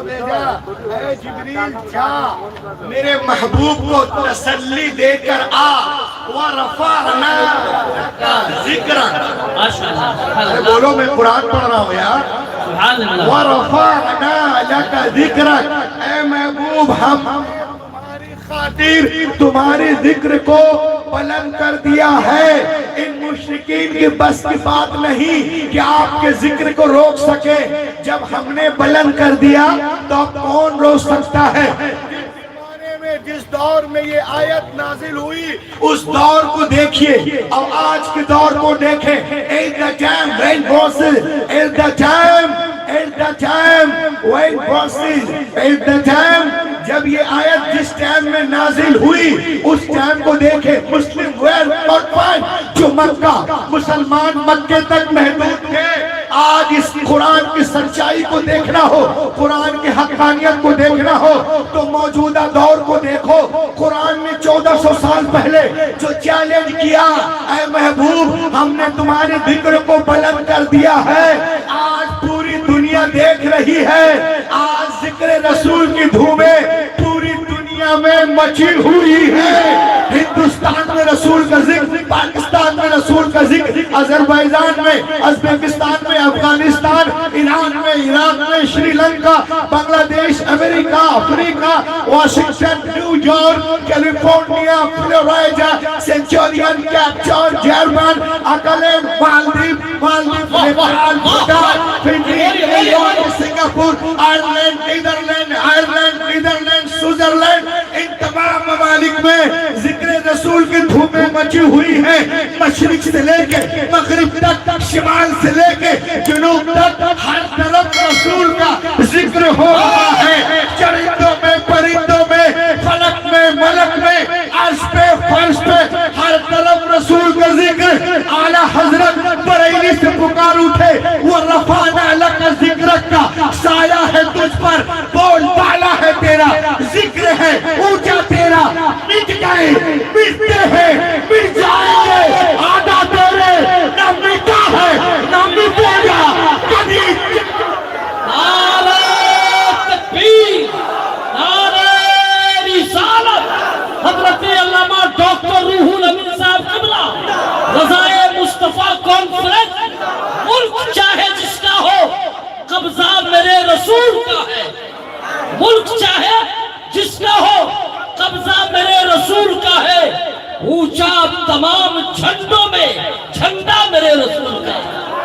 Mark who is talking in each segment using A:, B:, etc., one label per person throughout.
A: بھیجا، اے جبریل جا میرے محبوب کو تسلی دے کر آ، وَرَفَعْنَا لَكَ ذِكْرَكَ۔ بولو میں قرآن پڑھ رہا ہوں یار۔ وَرَفَعْنَا لَكَ ذِكْرَكَ، اے محبوب ہم تمہاری خاطر تمہارے ذکر کو بلند کر دیا ہے۔ ان مشرکین کی بس کی بات نہیں کہ آپ کے ذکر کو روک سکے، جب ہم نے بلند کر دیا تو اب کون روک سکتا ہے؟ جس دور میں یہ آیت نازل ہوئی اس دور کو دیکھیے اور آج کے دور کو دیکھیں۔ It's the time when bosses, it's the time when bosses, it's the time جب یہ آیت جس ٹائم میں نازل ہوئی اس ٹائم کو دیکھیں۔ مسلم ورلڈ کانفرنس جو مکہ، مسلمان مکے تک محدود تھے، آج اس قرآن کی سچائی کو دیکھنا ہو، قرآن کی حقانیت کو دیکھنا ہو تو موجودہ دور کو دیکھو۔ قرآن نے 1400 سال پہلے جو چیلنج کیا، اے محبوب ہم نے تمہارے ذکر کو بلند کر دیا ہے، آج پوری دنیا دیکھ رہی ہے۔ آج ذکر رسول کی دھومیں پوری دنیا میں مچی ہوئی ہے۔ ہندوستان میں رسول کا ذکر، پاکستان میں رسول کا ذکر، آذربائیجان میں، ازبکستان میں، افغانستان، ایران میں، عراق میں، سری لنکا، بنگلہ دیش، امریکہ، افریقہ، Washington, New York, California, Florida, Centurion, Cape Town, German, Auckland, Maldives, Nepal, Bhutan, Fiji, Singapore, Netherland, Switzerland, ان تمام ممالک میں ذکر رسول کی دھومیں مچی ہوئی ہیں۔ مشرق سے لے کے مغرب تک، شمال سے لے کے جنوب تک، ہر طرف رسول کا ذکر ہو رہا ہے۔ چرندوں میں، پرندوں میں، فلک میں، ملک میں، عرش پہ، فرش پہ، ہر طرف رسول کا ذکر۔ اعلیٰ حضرت بریلی سے پکار اٹھے، وَرَفَعْنَا لَكَ ذِكْرَكَ کا سایہ ہے تجھ پر، بول بالا ہے تیرا، ذکر ہے اونچا تیرا، مٹ گئے، مٹتے ہیں، مٹ جائیں گے، آدھا تیرے نہ مٹا ہے نہ مٹے گا کبھی۔
B: نعرہ تکبیر، نعرہ رسالت، حضرت علامہ ڈاکٹر روح الامین صاحب قبلہ، رضائے مصطفیٰ کانفرنس، ملک چاہے جس کا ہو قبضہ میرے رسول کا ہے، ملک چاہے جس کا ہو قبضہ میرے رسول کا ہے، اونچا تمام جھنڈوں میں جھنڈا میرے رسول کا ہے،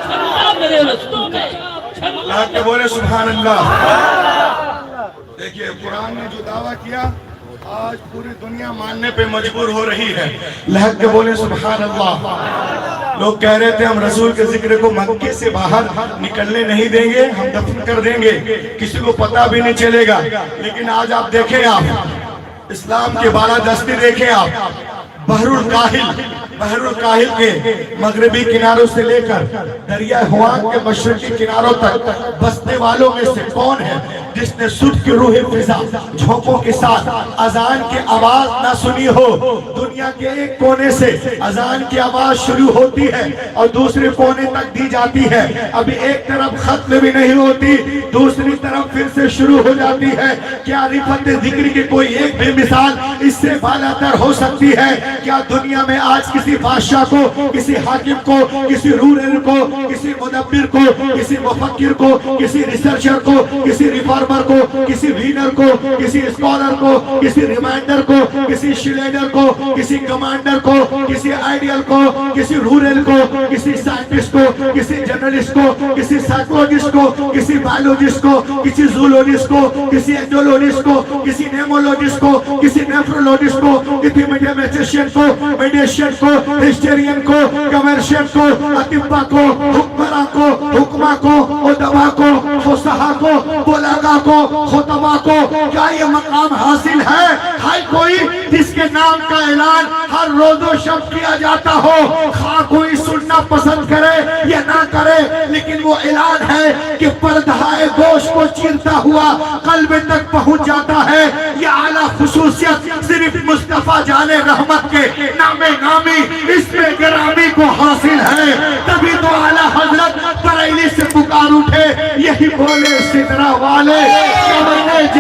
B: جھنڈا میرے رسول کا ہے۔
A: اللہ کے بولے سبحان اللہ۔ دیکھیے قرآن نے جو دعویٰ کیا آج پوری دنیا ماننے پہ مجبور ہو رہی ہے۔ لہک کے بولے سبحان اللہ۔ لوگ کہہ رہے تھے ہم رسول کے ذکر کو مکے سے باہر نکلنے نہیں دیں گے، ہم دفن کر دیں گے، کسی کو پتہ بھی نہیں چلے گا، لیکن آج آپ دیکھیں، آپ اسلام کے بالادستی دیکھیں، آپ بحر الکاہل کے مغربی کناروں سے لے کر دریائے ہوان کے مشرقی کناروں تک بسنے والوں میں سے کون ہے جس نے صبح کی روح فضا جھونکوں کے ساتھ اذان کی آواز نہ سنی ہو؟ دنیا کے ایک کونے سے اذان کی آواز شروع ہوتی ہے اور دوسرے کونے تک دی جاتی ہے، ابھی ایک طرف ختم بھی نہیں ہوتی، دوسری طرف پھر سے شروع ہو جاتی ہے۔ کیا رفعت ذکر کی کوئی ایک بھی مثال اس سے بالا تر ہو سکتی ہے؟ کیا دنیا میں آج کسی بادشاہ کو، کسی حاکم کو، کسی رولر کو، کسی مدبر کو، کسی مفکر کو، کسی ریسرچر کو، کسی ریفارمر کو، کسی وینر کو، کسی اسکالر کو، کسی ریمائنڈر کو، کسی شلیڈر کو، کسی کمانڈر کو، کسی آئیڈیل کو، کسی رورل کو، کسی سائنٹسٹ کو، کسی جرنلسٹ کو، کسی سائیکولوجسٹ کو، کسی بایولوجسٹ کو، کسی زولوجسٹ کو، کسی اینڈولوجسٹ کو، کسی نیمولوجسٹ کو، کسی نیفرولوجسٹ کو، کسی میڈیمیٹیشین کو، میڈیشین کو، ہسٹیرین کو، کمرشین کو، اطباء کو، حکمراں کو، حکمہ کو، ادباء کو، فصحاء کو، بلغاء کو، خطباء کو، کیا یہ مقام حاصل ہے؟ ہر کوئی جس کے نام کا اعلان ہر روز و شب کیا جاتا ہو، خواہ کوئی سننا پسند کرے یا نہ کرے، لیکن وہ اعلان ہے کہ پردہ گوشت کو چیرتا ہوا قلب تک پہنچ جاتا ہے۔ یہ اعلیٰ خصوصیت صرف مصطفیٰ جان رحمت کے نام نامی اس میں گرامی کو حاصل ہے، تبھی تو اعلیٰ حضرت بریلی سے پکار اٹھے، یہی بولے سدرہ والے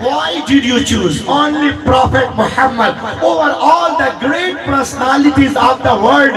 A: Why did you choose only Prophet Muhammad over all the great personalities of the world?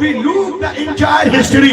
A: We look the entire history,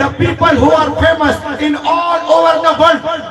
A: the people who are famous in all over the world,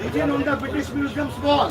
A: written on the British Museum's wall.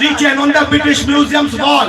A: written on the British Museum's wall।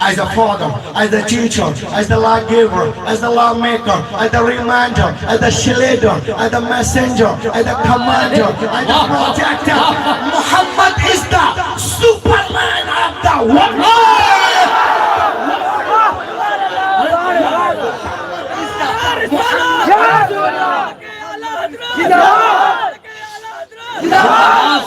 A: As a father, as a teacher, as the law giver, as the law maker, as the reminder, as the leader, as the messenger, as the commander, as the protector. Muhammad is the Superman of the world.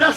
A: 10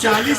A: 40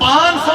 A: 500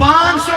A: 500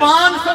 A: 500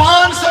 A: 500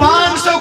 A: 500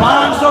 A: 500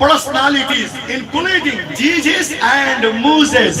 A: personalities including Jesus and Moses।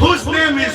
A: whose name is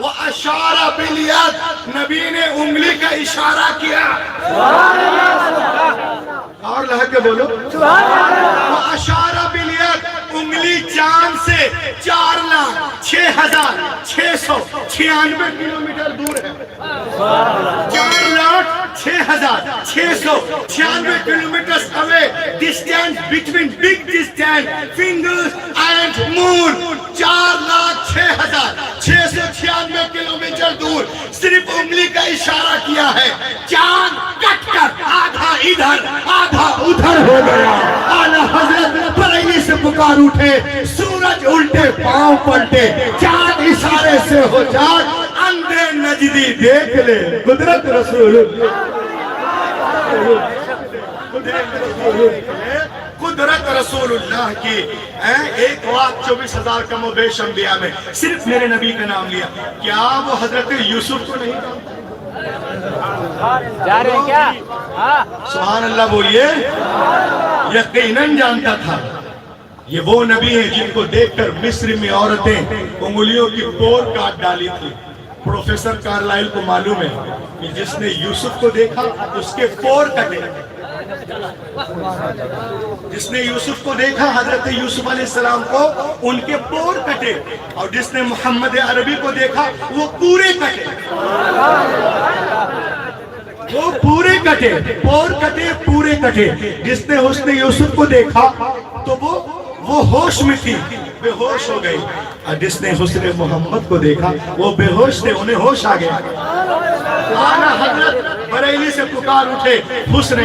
A: وَأَشَارَ بِالْيَدِ، نبی نے انگلی کا اشارہ کیا. اور لہا کے بولو. وَأَشَارَ بِالْيَدِ، انگلی چاند سے 4,06,696 کلومیٹر دور ہے. 4,06,696 kilometers away distance between big distance fingers and moon. 4,06,696 kilometre دور صرف انگلی کا اشارہ کیا ہے. چاند کٹ کر آدھا ادھر آدھا ادھر ہو گیا. اعلیٰ حضرت بریلی سے پکار اٹھے، سورج الٹے پاؤں پلٹے، چاند اشارے سے ہو چاند، اندھے نجدی دیکھ لے قدرت رسول قدرت رسول اللہ کی. 1,24,000 کم و بیش انبیاء میں صرف میرے نبی کا نام لیا. کیا وہ حضرت یوسف کو نہیں جانتا؟
C: جا رہے ہیں کیا؟
A: سبحان اللہ بولیے. یقیناً جانتا تھا. یہ وہ نبی ہیں جن کو دیکھ کر مصر میں عورتیں انگلیوں کی پور کاٹ ڈالی تھی. پروفیسر کارلائل کو معلوم ہے کہ جس نے یوسف کو دیکھا اس کے پور کٹے. جس نے یوسف کو دیکھا حضرت یوسف علیہ السلام کو ان کے پور کٹے، اور جس نے محمد عربی کو دیکھا وہ پورے کٹے. وہ پورے کٹے، پور کٹے، پورے کٹے. جس نے حسن یوسف کو دیکھا تو وہ ہوش میں تھی، بے ہوش ہو گئی. اور جس نے حسن محمد کو دیکھا وہ بے ہوش تھے، انہیں ہوش آ گیا. اعلیٰ حضرت بریلی سے پکار اٹھے، حسن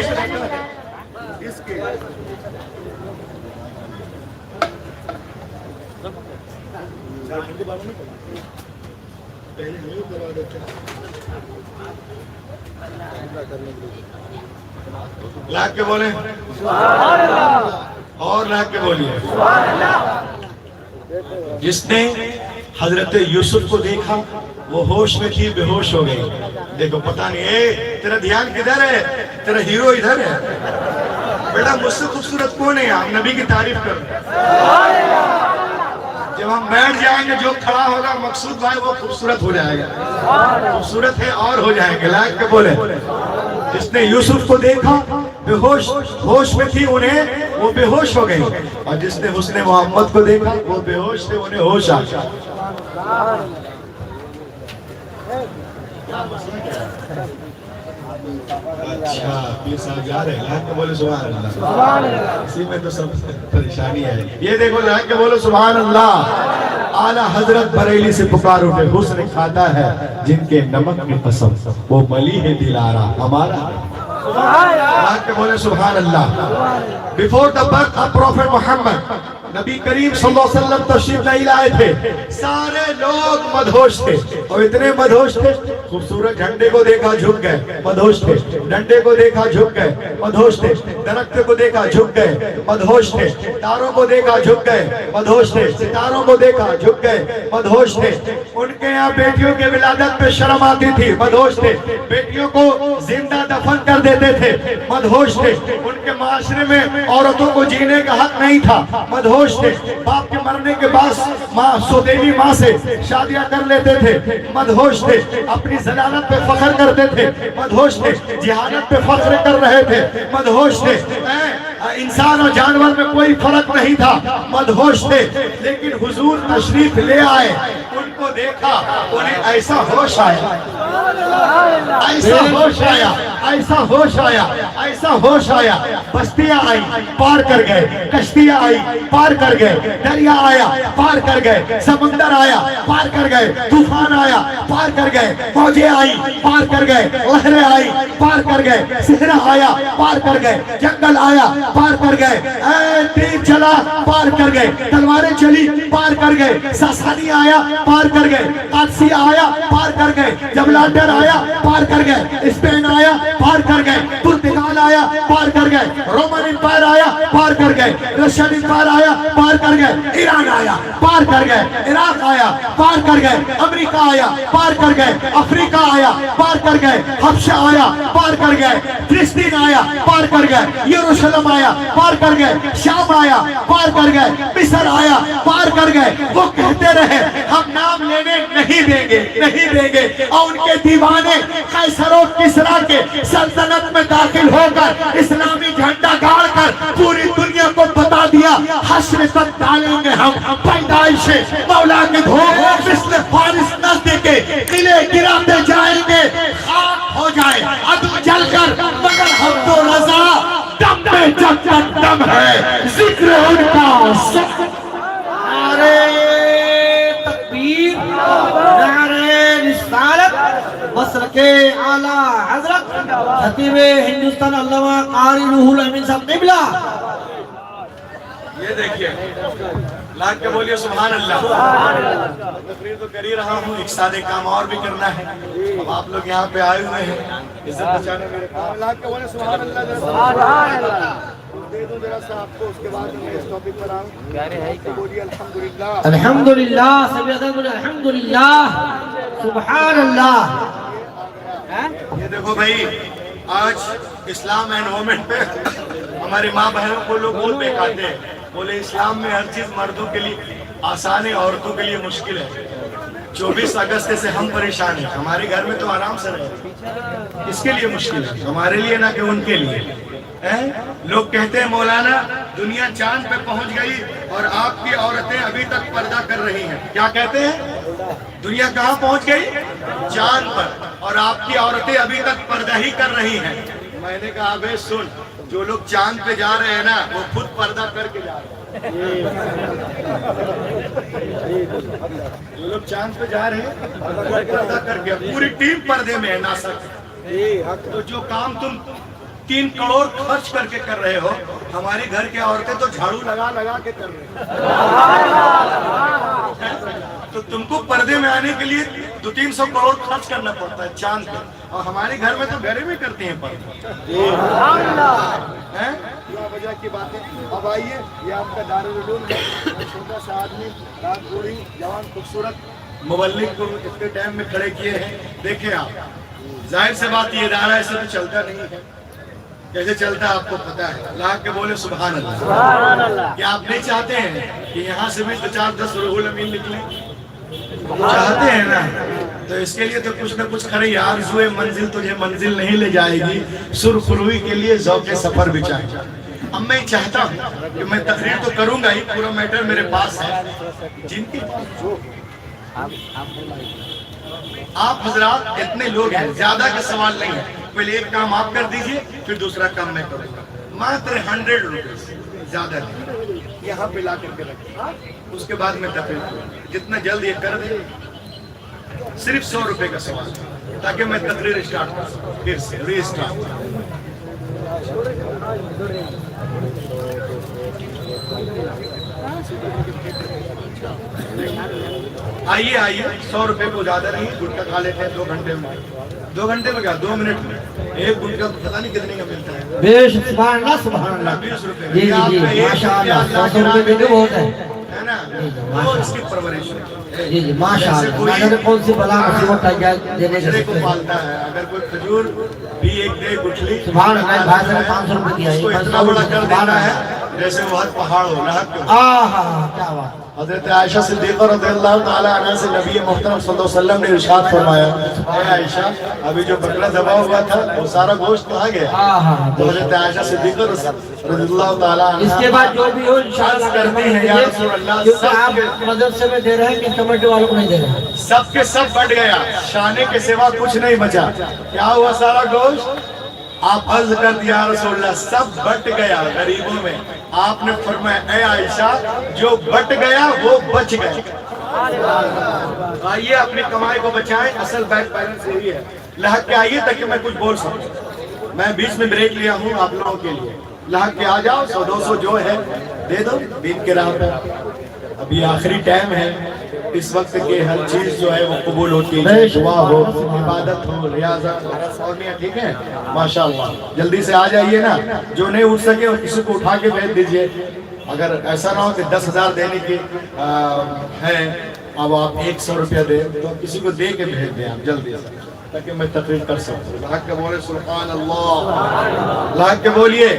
A: لاکھ کے بولیں اور لاکھ کے بولیے. جس نے حضرت یوسف کو دیکھا وہ ہوش میں تھی، بے ہوش ہو گئی. دیکھو پتہ نہیں اے تیرا دھیان کدھر ہے؟ تیرا ہیرو ادھر ہے. بیٹا مجھ سے خوبصورت کون ہے؟ آپ نبی کی تعریف کرو. جب ہم بیٹھ جائیں گے جو کھڑا ہوگا مقصود بھائی وہ خوبصورت ہو جائے گا. خوبصورت ہے اور ہو جائیں گے. لائق کے بولے. جس نے یوسف کو دیکھا بے ہوش، ہوش میں تھی انہیں وہ بے ہوش ہو گئی. اور جس نے حسن محمد کو دیکھا وہ بے ہوش تھے انہیں ہوش آ گیا. اچھا پیر صاحب جا رہے ہیں. لائق کے بولے سبحان اللہ. اسی میں تو سب پریشانی ہے. یہ دیکھو لائق کے بولو سبحان اللہ. اعلیٰ حضرت بریلی سے پکار اٹھے، حسن کھاتا ہے جن کے نمک کی قسم، وہ ملی ہے دلارا ہمارا. لائق کے بولے سبحان اللہ. Before the birth of Prophet Muhammad, نبی کریم صلی اللہ علیہ وسلم تشریف نہیں لائے تھے. سارے لوگ مدہوش تھے، اور اتنے مدہوش تھے خوبصورت جھنڈے کو دیکھا جھک گئے، مدہوش تھے. ڈنڈے کو دیکھا جھک گئے، مدہوش تھے. درخت کو دیکھا جھک گئے، مدہوش تھے. تاروں کو دیکھا جھک گئے، مدہوش تھے. ستاروں کو دیکھا جھک گئے، مدہوش تھے. ان کے یہاں بیٹیوں کے ولادت پہ شرم آتی تھی، مدہوش تھے. بیٹیوں کو زندہ دفن کر دیتے تھے، مدہوش تھے. ان کے معاشرے میں عورتوں کو جینے کا حق نہیں تھا، مدہوش تھے. باپ کے مرنے کے بعد سوتیلی ماں سے شادیاں کر لیتے تھے، مدہوش تھے. اپنی ذلالت پہ فخر کرتے تھے، مدہوش تھے. جہالت پہ فخر کر رہے تھے، مدہوش تھے. انسان اور جانور میں کوئی فرق نہیں تھا، مدہوش تھے. لیکن حضور تشریف لے آئے، ان کو دیکھا انہیں ایسا ہوش آیا، ایسا ہوش آیا، ایسا ہوش آیا، ایسا ہوش آیا. بستیاں آئی پار کر گئے، کشتیاں آئی پار کر گئے، دریا آیا پار کر گئے، سمندر آیا پار کر گئے، طوفان آیا پار کر گئے، موجیں آئی پار کر گئے، لہریں آئی پار کر گئے، صحرا آیا پار کر گئے، جنگل آیا پار کر گئے، تیر چلا پار کر گئے، تلواریں چلی پار کر گئے، ساسانی آیا پار کر گئے، قادسیہ آیا پار کر گئے، جبلانڈر آیا پار کر گئے، اسپین آیا پار کر گئے، پرتگال رومان آیا پار کر گئے، رومن امپائر آیا پار کر گئے، رشین امپائر آیا پار کر گئے، ایران آیا پار کر گئے، عراق آیا پار کر گئے، امریکہ آیا پار کر گئے، افریقہ آیا پار کر گئے، حبشہ آیا پار کر گئے، فلسطین آیا پار کر گئے، یروشلم آیا پار کر گئے، شام آیا پار کر گئے، مصر آیا پار کر گئے۔ وہ کہتے رہے ہم نام لینے نہیں دیں گے، نہیں دیں گے، اور ان کے دیوانے قیصر و کسریٰ کے سلطنت میں داخل ہو کر اسلامی جھنڈا گاڑ کر پوری دنیا کو بتا دیا حشر تک ڈالیں گے ہم پیدائش مولا کے دھوپ مثل فارس نزد کے قلعے گراتے جائیں گے، خاک ہو جائے عدو جل کر، مگر ہم تو رضا دم میں جب تک دم ہے ذکر ان کا سب۔
C: نعرہ تکبیر، نعرہ رسالت، مسلک اعلیٰ حضرت خطیب ہندوستان علامہ قاری روح الامین صاحب قبلہ۔
A: یہ دیکھیے لاکھ کے بولیے سبحان اللہ۔ تقریر تو کر ہی رہا ہوں، ایک سادے کام اور بھی کرنا ہے۔ اب آپ لوگ یہاں پہ آئے ہوئے ہیں، عزت بچانے میرے کام، لاکھ کے بولیے سبحان اللہ۔ دے دوں ذرا سا آپ کو، اس کے بعد میں اس ٹاپک پر آؤں۔ بولیے الحمدللہ،
C: الحمدللہ، سبھی عدد بولے الحمدللہ، سبحان اللہ۔
A: یہ دیکھو بھائی، آج اسلام اینڈ وومن پہ ہمارے ماں بہنوں کو لوگ بہت بہکاتے ہیں، بولے اسلام میں ہر چیز مردوں کے لیے آسان ہے، عورتوں کے لیے مشکل ہے۔ 24 اگست سے ہم پریشان ہیں، ہمارے گھر میں تو آرام سے رہے، اس کے لیے مشکل ہے، ہمارے لیے نہ کہ ان کے لیے۔ لوگ کہتے ہیں مولانا دنیا چاند پہ پہنچ گئی اور آپ کی عورتیں ابھی تک پردہ کر رہی ہیں۔ کیا کہتے ہیں؟ دنیا کہاں پہنچ گئی؟ چاند پر، اور آپ کی عورتیں ابھی تک پردہ ہی کر رہی ہیں۔ میں نے کہا بے سن، جو لوگ چاند پہ جا رہے ہیں نا وہ خود پردہ کر کے جا رہے ہیں۔ جو لوگ چاند پہ جا رہے ہیں پردہ کر کے، پوری ٹیم پردے میں ہے ناسا کی۔ تو جو کام تم 3 کروڑ خرچ کر کے کر رہے ہو، ہماری گھر کی عورتیں تو جھاڑو لگا لگا کے کر رہے ہیں۔ تو تم کو پردے میں آنے کے لیے 200-300 کروڑ خرچ کرنا پڑتا ہے چاند پہ، اور ہمارے گھر میں تو گھرے میں کرتے ہیں پردے۔ وجہ کی بات ہے۔ اب آئیے، یہ آپ کا دارالعلوم ہے، چھوٹا سا آدمی، رات گوڑی، جوان، خوبصورت مبلغ کو اتنے ٹائم میں کھڑے کیے ہیں۔ دیکھیں آپ، ظاہر سے بات یہ ادارہ ایسے تو چلتا نہیں ہے، کیسے چلتا ہے آپ کو پتا ہے۔ لاکھ کے بولے سبحان اللہ۔ کیا آپ نہیں چاہتے ہیں کہ یہاں سے بھی 4-10 روح الامین نکلیں؟ چاہتے ہیں نا؟ تو اس کے لیے تو کچھ نہ کچھ کریں یار۔ آرزوئے منزل تجھے منزل نہیں لے جائے گی، سرخ روئی کے لیے ذوق سفر بھی چاہیے۔ اب میں چاہتا ہوں کہ میں تقریر تو کروں گا ہی، پورا میٹر میرے پاس ہے، جن کے پاس جو آپ حضرات اتنے لوگ ہیں، زیادہ کا سوال نہیں ہے، پہلے ایک کام آپ کر دیجئے پھر دوسرا کام میں کروں گا، ماتر 100 روپیز، زیادہ نہیں، یہاں پہ لا کر کے رکھیں، اس کے بعد میں تقریر کروں، جتنا جلد یہ کر دیں، صرف 100 روپے کا سوال، تاکہ میں تقریر اسٹارٹ کر سکوں، پھر سے ری اسٹارٹ۔ آئیے آئیے، 100 روپے کو زیادہ نہیں، گٹکا کھا لیتے ہیں 2 گھنٹے میں، 2 گھنٹے میں کیا 2 منٹ میں، ایک گٹکا پتہ نہیں کتنے کا ملتا ہے،
C: بے شک سبحان اللہ سبحان اللہ۔
A: 20 روپے،
C: جی جی جی ماشاءاللہ، 100 روپے کے جو بہت ہے
A: نا، وہ اس کی پرورش ہے۔
C: جی جی ماشاءاللہ، نہ کون سی بلا مصیبت آ جائے دینے
A: گٹھلے کو پالتا ہے، اگر کوئی کھجور بھی ایک دے گٹھلی،
C: سبحان اللہ، بھائی سے 500 روپے دیا
A: اس کو اتنا بڑا کر دینا ہے جیسے بہت پہاڑ ہو رہا ہے۔
C: آہا کیا بات۔
A: حضرت عائشہ صدیقہ رضی اللہ تعالی عنہ سے نبی محترم صلی اللہ علیہ وسلم نے ارشاد فرمایا، اے عائشہ ابھی جو بکرا ذبح ہوا تھا وہ سارا گوشت کہاں گیا؟ تو حضرت عائشہ صدیقہ رضی اللہ تعالی عنہ
C: اس کے بعد جو بھی ہو انشاءاللہ
A: کرتے ہیں یا رسول اللہ،
C: کیونکہ آپ مدرسے میں دے رہے ہیں کہ کمیٹی والوں کو نہیں دے رہے ہیں،
A: سب کے سب بٹ گیا، شانے کے سوا کچھ نہیں بچا۔ کیا ہوا سارا گوشت؟ آپ عرض کر دیا رسول اللہ سب بٹ گیا غریبوں میں۔ آپ نے فرمایا اے عائشہ جو بٹ گیا وہ بچ گیا۔ آئیے اپنی کمائی کو بچائیں، اصل بینک بیلنس یہی ہے۔ لحق کے آئیے تاکہ میں کچھ بول سکوں، میں بیچ میں بریک لیا ہوں آپ لوگوں کے لیے، لحق کے آ جاؤ، 100-200 جو ہے دے دو دین کے راہ پہ، ابھی آخری ٹائم ہے، اس وقت کے ہر چیز جو ہے وہ قبول ہوتی ہے، دعا ہو، عبادت ہو، ریاضت اور میاں ٹھیک ہے ماشاءاللہ. جلدی سے آ جائیے نا، جو نہیں اٹھ سکے اور کسی کو اٹھا کے بھیج دیجئے. اگر ایسا نہ ہو کہ 10,000 دینے کی ہے اب آپ 100 روپیہ دیں تو کسی کو دے کے بھیج دیں آپ جلدی سے، تاکہ میں تقریر کر سکوں. لاکھ کے بولے سبحان اللہ، لاکھ کے بولیے.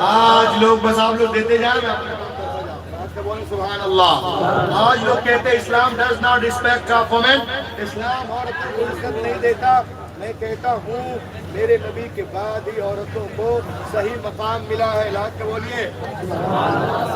A: آج لوگ بس آپ لوگ دیتے جائیں، لاکھ کے بولے سبحان اللہ. آج لوگ کہتے ہیں Islam does not respect of women, اسلام عورتوں کو عزت نہیں دیتا. میں کہتا ہوں میرے نبی کے بعد ہی عورتوں کو صحیح مقام ملا ہے. لاکھ کے بولیے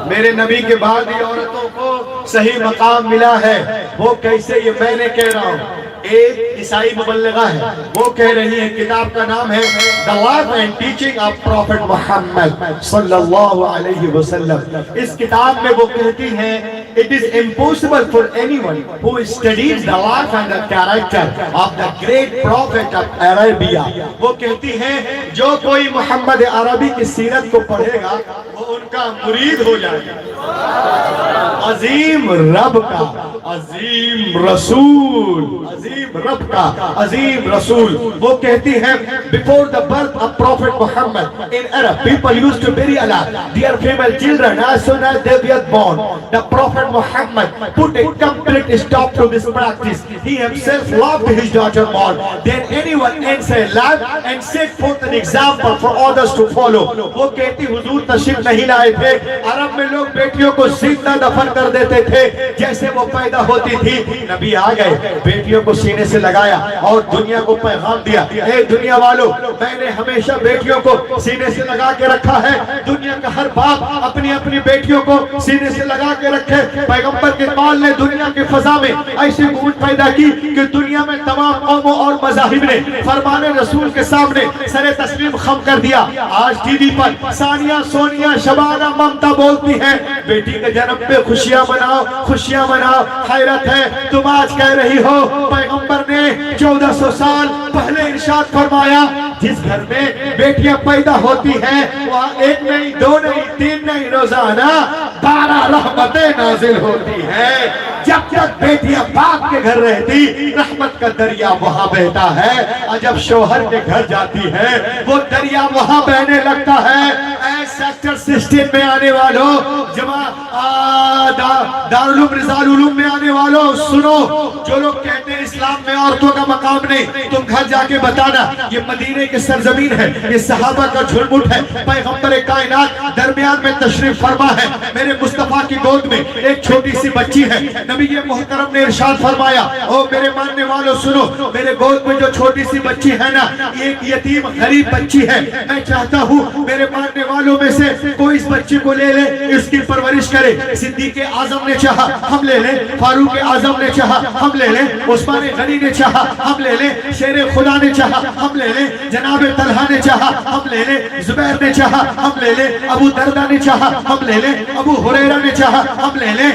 A: میرے نبی کے بعد ہی عورتوں کو صحیح مقام ملا ہے. وہ کیسے؟ یہ میں نے کہہ رہا ہوں. ایک عیسائی مبلغہ ہے، وہ کہہ رہی ہے، کتاب کا نام ہے The Life and Teaching of Prophet Muhammad صلی اللہ علیہ وسلم. اس کتاب میں وہ کہتی ہیں It is impossible for anyone who studies the life and the character of the great prophet of Arabia. وہ کہتی ہیں جو کوئی محمد عربی کی سیرت کو پڑھے گا وہ ان کا مرید ہو جائے گا. عظیم رب کا عظیم رسول، عظیم رب کا عظیم رسول. وہ کہتی ہے before the birth of Prophet Muhammad in Arab people used to bury their female children as soon as they were born. The Prophet Muhammad put a complete stop to this practice. He himself loved his daughter more than anyone else alive and set forth an example for others to follow. وہ کہتی حضور تشریف نہیں لائے تھے، عرب میں لوگ بیٹیوں کو زندہ دفن کر دیتے تھے جیسے وہ پیدا ہوتی تھی. نبی آ گئے، بیٹیوں کو سینے سے لگایا اور دنیا کو پیغام دیا، اے دنیا والو میں نے ہمیشہ بیٹیوں کو سینے سے لگا کے رکھا ہے. دنیا کا ہر باپ اپنی اپنی بیٹیوں کو سینے سے لگا کے رکھے. پیغمبر کے قول نے دنیا کے فضا میں ایسی گونج پیدا کی کہ دنیا میں تمام قوموں اور مذاہب نے فرمان رسول کے سامنے سر تسلیم خم کر دیا. آج ٹی وی پر ثانیہ، سونیا، شبانہ، ممتا بولتی ہیں بیٹی کے جنم پہ خوشیاں مناؤ، خوشیاں مناؤ. حیرت ہے تم آج کہہ رہی ہو پیغمبر نے 1400 سال پہلے ارشاد فرمایا جس گھر میں بیٹیاں پیدا ہوتی ہیں وہاں ایک نہیں، دو نہیں، تین نہیں، روزانہ 12 رحمتیں نازل ہوتی ہیں. جب تک بیٹیاں باپ کے گھر رہتی رحمت کا دریا وہاں بہتا ہے، اور جب شوہر کے گھر جاتی ہے وہ دریا وہاں بہنے لگتا ہے. اے سیکٹر 16 میں آنے والوں، دارالعلوم رضا العلوم میں آنے والوں سنو. جو لوگ کہتے ہیں اسلام میں عورتوں کا مقام نہیں، تم گھر جا کے بتانا یہ مدینے کی سرزمین ہے، یہ صحابہ کا جھرمٹ ہے. پیغمبر کائنات درمیان میں تشریف فرما ہے، میرے مصطفیٰ کی گود میں ایک چھوٹی سی بچی ہے. نبی محترم نے ارشاد فرمایا او میرے ماننے والوں سنو، میرے گود میں جو چھوٹی سی بچی ہے نا ایک یتیم غریب بچی ہے. میں چاہتا ہوں میرے ماننے والوں میں سے کوئی اس بچی کو لے لے، اس کی پرورش کرے. صدیق اعظم نے چاہا ہم لے لیں، فاروق اعظم نے چاہا ہم لے لیں، عثمان غنی نے چاہا ہم لے لیں، شیر خدا نے چاہا ہم لے لیں، جناب طلحہ نے چاہا ہم لے لیں، زبیر نے چاہا ہم لے لیں، ابو دردہ نے چاہا ہم لے لیں، ابو ہریرہ نے چاہا ہم لے لیں،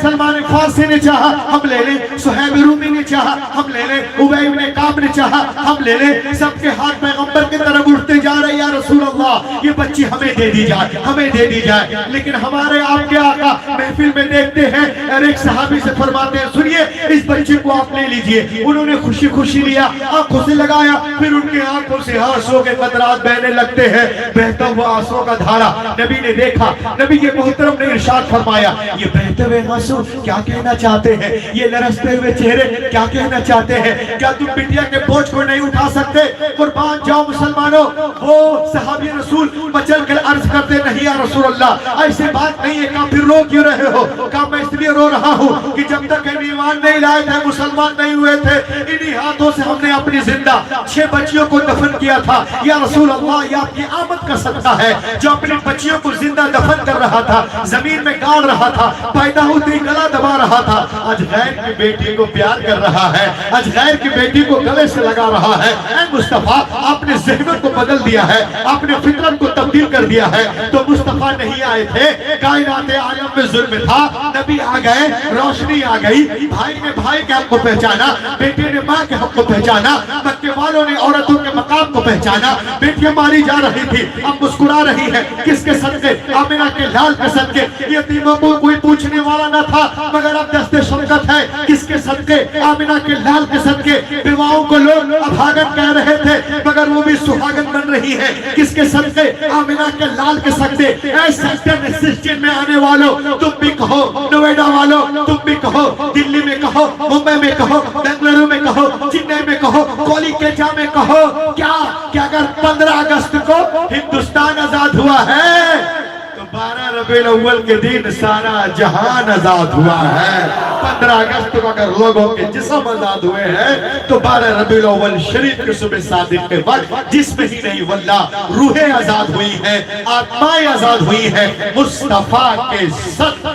A: سلمان فارسی نے چاہا ہم لے لیں، صہیب رومی نے چاہا ہم لے لیں، ابی بن کعب نے چاہا ہم لے لیں. سب کے ہاتھ پیغمبر کی طرف اٹھتے جا رہے یا رسول اللہ یہ بچی ہمیں دے دی جائے، ہمیں دے دی جائے. لیکن ہمارے آپ کے آقا محفل میں دیکھتے ہیں اور ایک صحابی سے فرماتے ہیں سنیے اس بچی کو آپ لے لیجئے. انہوں نے خوشی خوشی لیا، آنکھوں سے لگایا، پھر ان کے آنکھوں سے آنسوں کے قطرات بہنے لگتے ہیں. بہتا ہوا آنسوں کا دھارا نبی نے دیکھا. نبی کے محترم نے ارشاد فرمایا یہ بہتے ہوئے آنسو کیا کہنا چاہتے ہیں، یہ لرزتے ہوئے چہرے کیا کہنا چاہتے ہیں. کیا تم بٹیا کے بوجھ کو نہیں اٹھا سکتے؟ قربان جاؤ مسلمانوں. وہ صحابی رسول بچل کر عرض کرتے نہیں یا رسول اللہ ایسے بات نہیں ہے. کہا پھر رو کیوں رہے ہو؟ کہا میں اس لیے رو رہا ہوں کہ جب تک ایمان نہیں لائے تھے، مسلمان نہیں ہوئے تھے، انہی ہاتھوں سے ہم نے اپنی زندہ 6 بچیوں کو دفن کیا تھا. یا رسول اللہ یہ آپ کی آمد کا صدقہ ہے. جو اپنی بچیوں کو زندہ دفن کر رہا تھا، زمین میں گاڑ رہا تھا، پیدا ہوتے ہی گلا دبا رہا تھا، آج غیر کی بیٹی کو پیار کر رہا ہے، آج غیر کی بیٹی کو گلے سے لگا رہا ہے. اے مصطفیٰ آپ نے ذہنت کو بدل دیا ہے، آپ نے فطرت کو تبدیل کر دیا ہے تو مصطفیٰ نہیں آئے تھے، کائنات عالم میں ظلم تھا، نبی آ گئے، روشنی آ گئی، بھائی نے بھائی کے حق کو پہچانا، بیٹے نے ماں کے حق کو پہچانا، مکے والوں نے عورتوں کے مقام کو پہچانا، بیٹیاں ماری جا رہی تھی اب مسکرا رہی ہے، کس کے صدقے؟ آمنہ کے لال کے صدقے، یتیموں کو کوئی پوچھنے والا نہ تھا مگر اب دست شفقت ہے، کس کے صدقے؟ آمنہ کے لال کے صدقے، بیواؤں کو لوگ ابھاگن کہہ رہے تھے مگر وہ بھی سہاگن بن رہی ہے، کس کے صدقے؟ آمنہ کے لال کے صدقے۔ اے سیکٹر سسٹم میں آنے والوں تم بھی کہو، نویڈا والوں تم بھی کہو، دلی میں کہو، ممبئی میں کہو، بنگلورو میں کہو، چنئی میں کہو، کولی کیچا میں کہو، کیا کہ اگر 15 اگست کو ہندوستان آزاد ہوا ہے تو 12 ربیع الاول کے دن سارا جہان آزاد ہوا ہے۔ 15 اگست کو اگر لوگوں کے جسم آزاد ہوئے ہیں تو 12 ربیع الاول شریف کے صبح صادق کے وقت جسم ہی نہیں واللہ روحیں آزاد ہوئی ہیں، آتمائیں آزاد ہوئی ہیں، مصطفیٰ کے ساتھ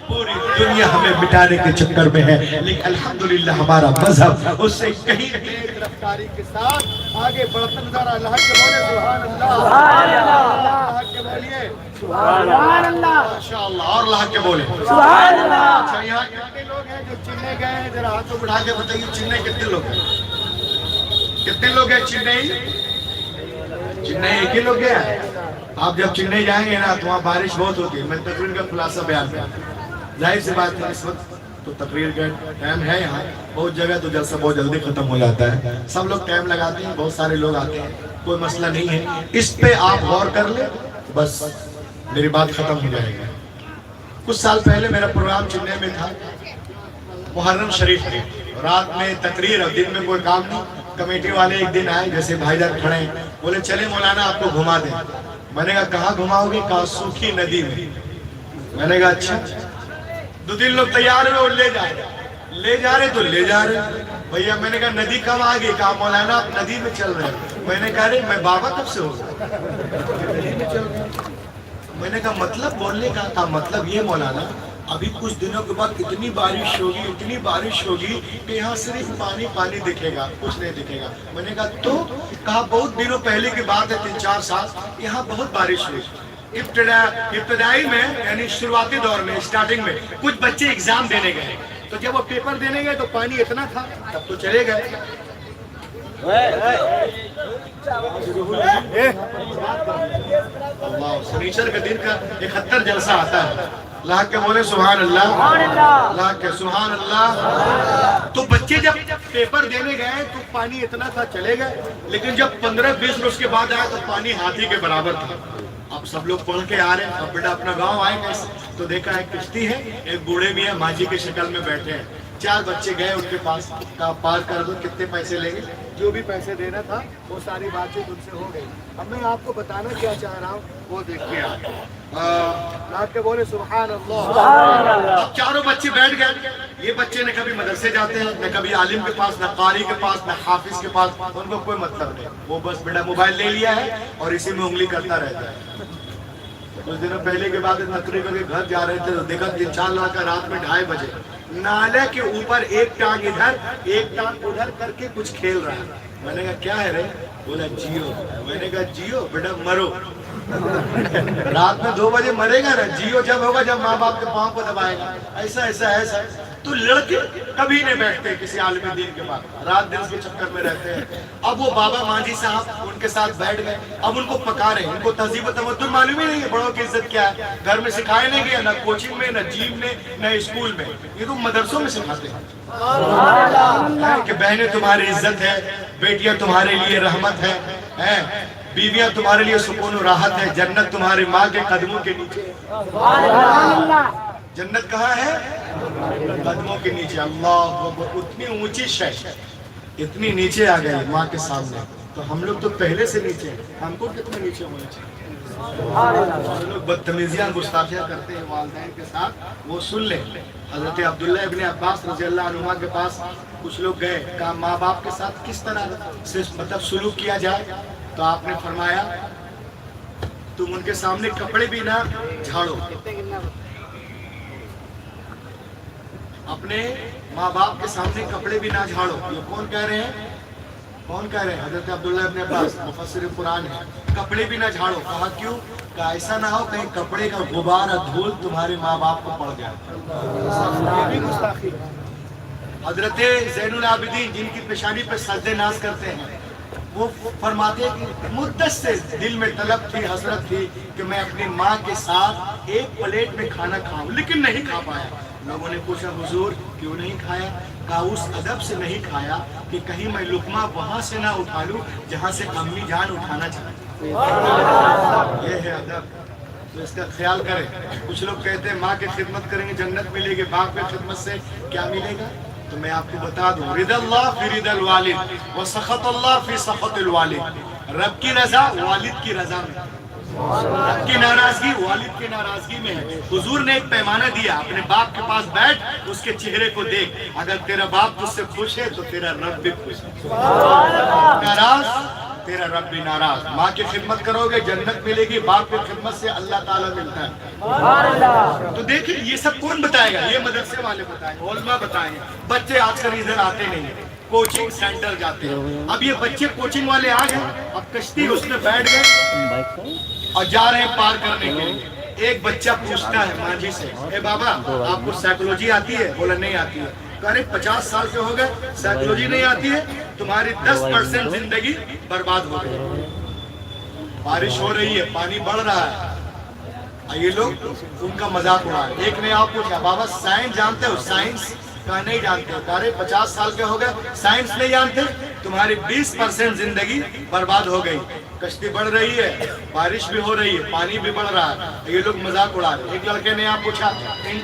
A: پوری دنیا ہمیں مٹانے کے چکر میں ہے، لیکن الحمدللہ ہمارا مذہب اس سے کہیں تیز رفتاری کے ساتھ آگے بڑھتا نظر اللہ کے بولے سبحان اللہ، اللہ کے بولیے سبحان اللہ، ماشاءاللہ، اور اللہ کے بولے سبحان اللہ۔ اچھا یہاں کتنے لوگ ہیں جو چنئی گئے ہیں؟ ذرا ہاتھوں بڑھا کے بتائیے چنئی کتنے لوگ ہیں؟ کتنے لوگ ہیں چنئی؟ چنئی ایک ہی لوگ گیا ہے؟ آپ جب چنئی جائیں گے نا تو وہاں بارش بہت ہوتی ہے، میں تقریر کا خلاصہ بیان کرتا ہوں۔ ظاہر سی بات ہے اس وقت تو تقریر کا ٹائم ہے، یہاں بہت جگہ تو جلسہ بہت جلدی ختم ہو جاتا ہے، سب لوگ ٹائم لگاتے ہیں، بہت سارے لوگ آتے ہیں، کوئی مسئلہ نہیں ہے، اس پہ آپ غور کر لیں بس میری بات ختم ہو جائے گا۔ کچھ سال پہلے میرا پروگرام چنئی میں تھا، محرم شریف کے رات میں تقریر، اور دن میں کوئی کام نہیں۔ کمیٹی والے ایک دن آئے، جیسے بھائی جان کھڑے ہیں، بولے چلے مولانا آپ کو گھما دیں۔ میں نے کہا کہاں گھماؤ گے؟ کہا سوکھی ندی میں۔ میں نے کہا اچھا۔ 2-3 لوگ تیار ہوئے اور لے جا رہے تو لے جا رہے بھیا۔ میں نے کہا ندی کب آ گئی؟ کہا مولانا آپ ندی میں چل رہے ہیں۔ میں نے کہا میں بابا کب سے ہوگا ندی میں چل رہے ہیں۔ میں نے کہا مطلب بولنے کا تھا، مطلب یہ مولانا ابھی کچھ دنوں کے بعد اتنی بارش ہوگی، اتنی بارش ہوگی کہ یہاں صرف پانی پانی دکھے گا، کچھ نہیں دکھے گا۔ میں نے کہا تو؟ کہا بہت دنوں پہلے کی بات ہے، 3-4 سال یہاں بہت بارش ہوئی۔ ابتدائی میں یعنی شروعاتی دور میں، اسٹارٹنگ میں کچھ بچے ایگزام دینے گئے، تو جب وہ پیپر دینے گئے تو پانی اتنا تھا، تب تو چلے گئے۔ اللہ سنیچر کے دن کا 71 جلسہ آتا ہے، اللہ کے بولے سبحان اللہ، اللہ کے سبحان اللہ۔ تو بچے جب پیپر دینے گئے تو پانی اتنا تھا، چلے گئے، لیکن جب 15-20 روز کے بعد آیا تو پانی ہاتھی کے برابر تھا۔ اب سب لوگ پڑھ کے آ رہے ہیں، اب بیٹا اپنا گاؤں آئے کیسے؟ تو دیکھا ایک کشتی ہے، ایک بوڑھے بھی ہیں ماجی کی شکل میں بیٹھے ہیں، 4 بچے گئے ان کے پاس، کہا پار کر دو، کتنے پیسے لیں گے؟ جو بھی پیسے دینا تھا وہ ساری بات چیت ان سے ہو گئی۔ اب میں آپ کو بتانا کیا چاہ رہا ہوں وہ دیکھیے آپ کے بولے سبحان اللہ۔ اب چاروں بچے بیٹھ گئے، یہ بچے نہ کبھی مدرسے جاتے ہیں، نہ کبھی عالم کے پاس، نہ قاری کے پاس، نہ حافظ کے پاس، ان کو کوئی مطلب نہیں، وہ بس بیٹا موبائل لے لیا ہے اور اسی میں انگلی کرتا رہتا ہے۔ کچھ دنوں پہلے کے بعد تقریر کر کے گھر جا رہے تھے تو دیکھا 3-4 لاکھ کا رات میں 2:30 بجے نالے کے اوپر ایک ٹانگ ادھر ایک ٹانگ ادھر کر کے کچھ کھیل رہا ہے۔ میں نے کہا کیا ہے رے؟ بولا جیو۔ میں نے کہا جیو بیٹا مرو، رات میں 2 بجے مرے گا نا، جیو جب ہوگا جب ماں باپ کے پاؤں کو دبائے گا، ایسا ایسا ایسا۔ تو لڑکے کبھی نہیں بیٹھتے کسی عالم دین کے پاس، رات دن کے چکر میں رہتے ہیں۔ اب وہ بابا ماجی صاحب ان کے ساتھ بیٹھ گئے، اب ان کو پکا رہے ہیں، ان کو تہذیب و تمدن معلوم ہی نہیں ہے، بڑوں کی عزت کیا ہے، گھر میں سکھائے نہیں گیا، نہ کوچنگ میں، نہ جیم میں، نہ اسکول میں، یہ تو مدرسوں میں سکھاتے ہیں کہ بہنیں تمہاری عزت ہے، بیٹیاں تمہارے لیے رحمت ہے، بیویاں تمہارے لیے سکون و راحت ہے، جنت تمہاری ماں کے قدموں کے نیچے۔ جنت کہاں ہے؟ قدموں کے نیچے۔ اللہ اکبر، اتنی اونچی شے اتنی نیچے آ گئی ماں کے سامنے، تو ہم لوگ تو پہلے سے نیچے ہیں، ہم کو کتنے نیچے ہونے چاہیے؟ ہم لوگ بدتمیزیاں گستاخیاں کرتے ہیں والدین کے ساتھ، وہ سن لیں۔ حضرت عبداللہ ابن عباس رضی اللہ عنہما کے پاس کچھ لوگ گئے، کہا ماں باپ کے ساتھ کس طرح سے مطلب سلوک کیا جائے؟ تو آپ نے فرمایا تم ان کے سامنے کپڑے بھی نہ جھاڑو۔ اپنے ماں باپ کے سامنے کپڑے بھی نہ جھاڑو۔ یہ کون کہہ رہے ہیں؟ کون کہہ رہے ہیں؟ حضرت عبداللہ ابن عباس مفسر قرآن ہے۔ کپڑے بھی نہ جھاڑو، کہا کیوں؟ کہ ایسا نہ ہو کہیں کپڑے کا غبار اور دھول تمہارے ماں باپ کو پڑ جائے. یہ بھی گستاخی. حضرت زین العابدین جن کی پیشانی پہ سجدے ناز کرتے ہیں وہ فرماتے ہیں کہ مدت سے دل میں طلب تھی، حسرت تھی کہ میں اپنی ماں کے ساتھ ایک پلیٹ میں کھانا کھاؤں، لیکن نہیں کھا پایا. لوگوں نے پوچھا حضور کیوں نہیں کھایا؟ کہا اس ادب سے نہیں کھایا کہ کہیں میں لقمہ وہاں سے نہ اٹھا لوں جہاں سے امی جان اٹھانا چاہتی. یہ ہے ادب. تو اس کا خیال کریں. کچھ لوگ کہتے ہیں ماں کی خدمت کریں گے جنت ملے گی، باپ کی خدمت سے کیا ملے گا؟ تو میں آپ کو بتا دوں، رضا اللہ فی رضا الوالد و سخط اللہ فی سخط الوالد. رب کی رضا والد کی رضا میں، رب کی ناراضگی والد کی ناراضگی میں ہے. حضور نے ایک پیمانہ دیا، اپنے باپ کے پاس بیٹھ، اس کے چہرے کو دیکھ، اگر تیرا باپ تجھ سے خوش ہے تو تیرا رب بھی خوش ہے. ناراض تیرا رب بھی ناراض. ماں کی خدمت کرو گے جنت ملے گی، باپ کی خدمت سے اللہ تعالیٰ ملتا ہے. تو دیکھیں یہ سب کون بتائے گا؟ یہ مدرسے والے بتائیں گے، علماء بتائیں گے. بچے آج کل ادھر آتے نہیں، کوچنگ سینٹر جاتے ہیں. اب یہ بچے کوچنگ والے آ گئے، اب کشتی اس میں بیٹھ گئے اور جا رہے ہیں پار کرنے کے لیے. ایک بچہ پوچھتا ہے ماں سے، اے بابا آپ کو سائیکولوجی آتی ہے؟ بولا نہیں آتی ہے. کہا 50 سال کے ہو گئے سائیکولوجی نہیں آتی ہے، تمہاری 10% زندگی برباد ہو گئی. بارش ہو رہی ہے، پانی بڑھ رہا ہے، یہ لوگ ان کا مذاق اڑا رہے. ایک نے آپ پوچھا بابا سائنس جانتے ہو؟ سائنس کا نہیں جانتے. کہا 50 سال کے ہو گئے سائنس نہیں جانتے، تمہاری 20% زندگی برباد ہو گئی. کشتی بڑھ رہی ہے، بارش بھی ہو رہی ہے، پانی بھی بڑھ رہا ہے، یہ لوگ مذاق اڑا رہے. ایک لڑکے نے آپ پوچھا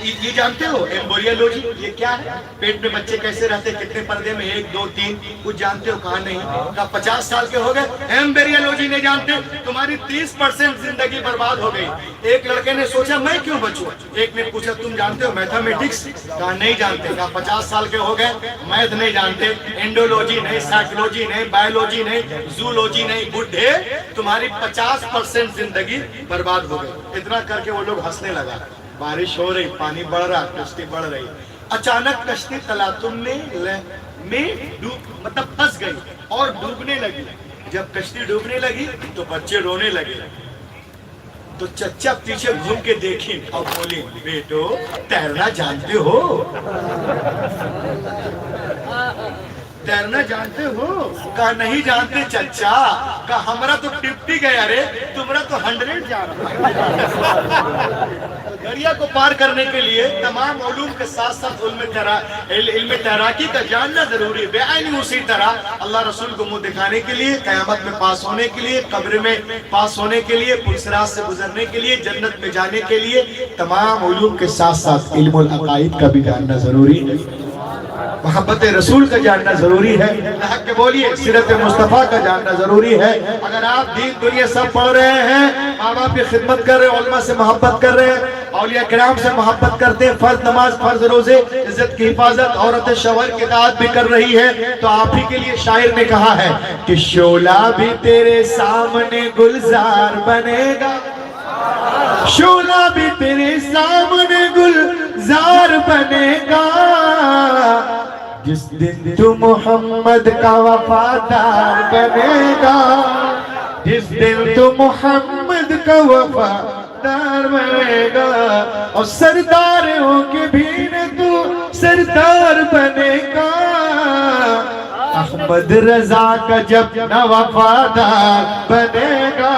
A: یہ جانتے ہو ایمبریولوجی؟ یہ کیا ہے؟ پیٹ میں بچے کیسے رہتے، کتنے پردے میں، 1 2 3 کچھ جانتے ہو؟ کہا نہیں. کہا 50 سال کے ہو گئے ایمبریولوجی نہیں جانتے، تمہاری 30% زندگی برباد ہو گئی. ایک لڑکے نے سوچا میں کیوں بچوں. ایک نے پوچھا تم جانتے ہو میتھمیٹکس؟ کہا نہیں جانتے. کہا 50 سال کے ہو گئے میتھ نہیں جانتے، انڈولوجی نہیں، سائیکولوجی نہیں، بایولوجی نہیں، زولوجی نہیں، بڈھے تمہاری 50% زندگی برباد ہو گئی. اتنا کر کے وہ لوگ ہنسنے لگا. بارش ہو رہی، پانی بڑھ رہا، کشتی بڑھ رہی. اچانک کشتی تلاطم میں مطلب پھنس گئی اور ڈوبنے لگی. جب کشتی ڈوبنے لگی تو بچے رونے لگے. تو چچا پیچھے گھوم کے دیکھی اور بولی بیٹو تیرنا جانتے ہو؟ تیرنا جانتے ہو؟ کہا نہیں جانتے چچا. کہا ہمارا تو 50 گیا رے، تمہارا تو 100 جا رہا. دریا کو پار کرنے کے لیے تمام علوم کے ساتھ ساتھ علم تیراکی کا جاننا ضروری ہے. بے اسی طرح اللہ رسول کو منہ دکھانے کے لیے، قیامت میں پاس ہونے کے لیے، قبر میں پاس ہونے کے لیے، پلسرات سے گزرنے کے لیے، جنت میں جانے کے لیے تمام علوم کے ساتھ ساتھ علم العقائد کا بھی جاننا ضروری ہے. محبت رسول کا جاننا ضروری ہے. حق کے بولیے سیرت مصطفیٰ کا جاننا ضروری ہے. اگر آپ دین دنیا سب پڑھ رہے ہیں، ماں باپ کی خدمت کر رہے ہیں، علماء سے محبت کر رہے ہیں، اولیاء کرام سے محبت کرتے ہیں، فرض نماز، فرض روزے، عزت کی حفاظت، عورت شوہر کی اطاعت بھی کر رہی ہے، تو آپ ہی کے لیے شاعر نے کہا ہے کہ شعلہ بھی تیرے سامنے گلزار بنے گا، شعلہ بھی تیرے سامنے گلزار بنے گا، جس دن تو محمد کا وفادار بنے گا، جس دن تو محمد کا وفادار بنے گا، اور سردار ہو کے بھی نہ تو سردار بنے گا، احمد رضا کا جب نہ وفادار بنے گا.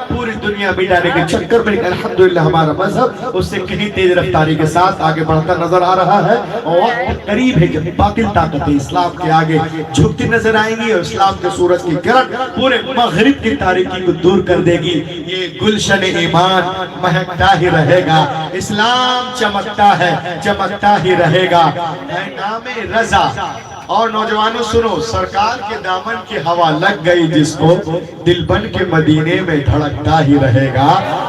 A: پوری دنیا مٹانے کے چکر میں الحمدللہ ہمارا مذہب اس سے کہیں تیز رفتاری کے ساتھ آگے بڑھتا نظر آ رہا ہے، اور وقت قریب ہے جب باطل طاقتیں اسلام کے آگے جھکتی نظر آئیں گی، اور اسلام کے سورج کی کرن پورے مغرب کی تاریکی کو دور کر دے گی. یہ گلشن ایمان مہکتا ہی رہے گا، اسلام چمکتا ہے، چمکتا ہی رہے گا. اے نام رضا. اور نوجوانوں سنو، سرکار کے دامن کی ہوا لگ گئی جس کو، دل بن کے مدینے میں دھڑکتا ہی رہے گا.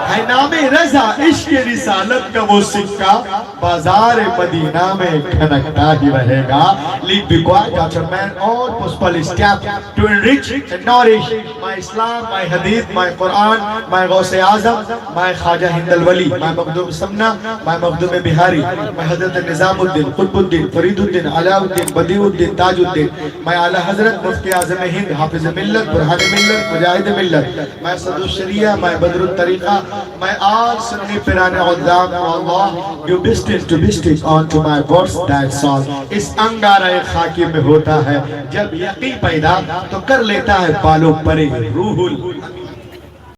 D: ہے نام رضا عشق رسالت کا وہ سکہ بازار مدینہ میں کھنکتا ہی رہے گا. Lead be quiet, Dr. Man, all possible steps to enrich and nourish my Islam, my Hadith, my Quran, my Ghaus-e Azam, my Khaja Hind al-Wali, my Makhdoom Samna, my Makhdoom Bihari, my Hazrat Nizamuddin, Qutbuddin, Fariduddin, Alauddin, Badiuddin, Tajuddin, my Ala Hazrat Mufti Azam Hind, Hafiz Millat, Burhan Millat, Mujahid Millat, my Sadhu Sharia, my Badrut Tariqa, my all Sunni Pirane Uddam, Allah, you bestest to bestest onto my words that song. اس انگارہ خاکی میں ہوتا ہے جب یقین پیدا تو کر لیتا ہے بالوں پرے روح